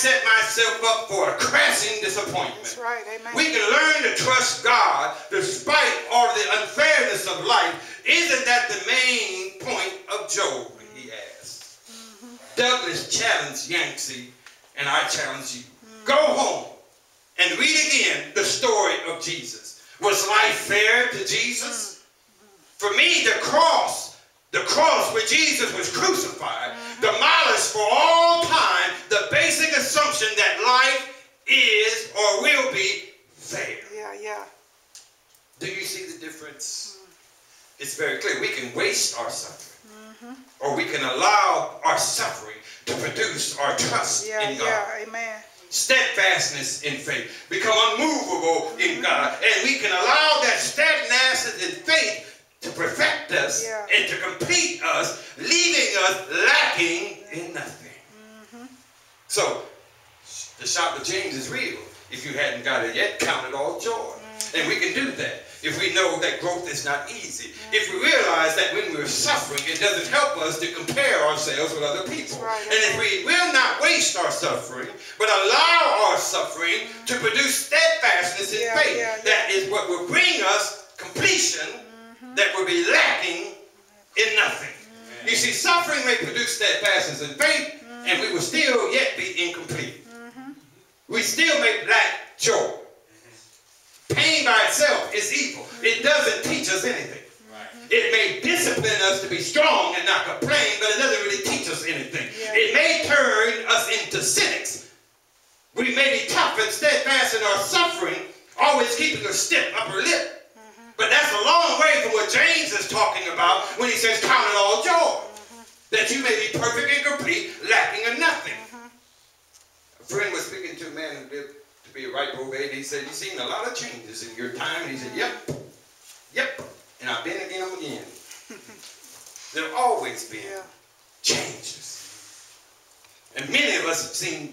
set myself up for a crashing disappointment. That's right. Amen. We can learn to trust God despite all the unfairness of life. Isn't that the main point of Job? He asked. Douglas challenged Yancey, and I challenge you. Go home and read again the story of Jesus. Was life fair to Jesus? For me, the cross where Jesus was crucified, demolished for all time the basic assumption that life is or will be fair. Yeah. Do you see the difference? It's very clear. We can waste our suffering, or we can allow our suffering to produce our trust in God. Yeah, amen. Steadfastness in faith. Become unmovable in God. And we can allow that steadfastness in faith to perfect us and to complete us, leaving us lacking in nothing. So, the shout of James is real. If you hadn't got it yet, count it all joy. And we can do that if we know that growth is not easy. If we realize that when we're suffering, it doesn't help us to compare ourselves with other people. And if we will not waste our suffering, but allow our suffering to produce steadfastness in faith, that is what will bring us completion that will be lacking in nothing. You see, suffering may produce steadfastness in faith, and we will still yet be incomplete. We still may lack joy. Pain by itself is evil. It doesn't teach us anything. It may discipline us to be strong and not complain, but it doesn't really teach us anything. It may turn us into cynics. We may be tough and steadfast in our suffering, always keeping a stiff upper lip. But that's a long way from what James is talking about when he says, count it all joy, that you may be perfect and complete, lacking in nothing. A friend was speaking to a man who lived to be a ripe old age. He said, you've seen a lot of changes in your time. And he said, yep. And I've been again. There have always been changes. And many of us have seen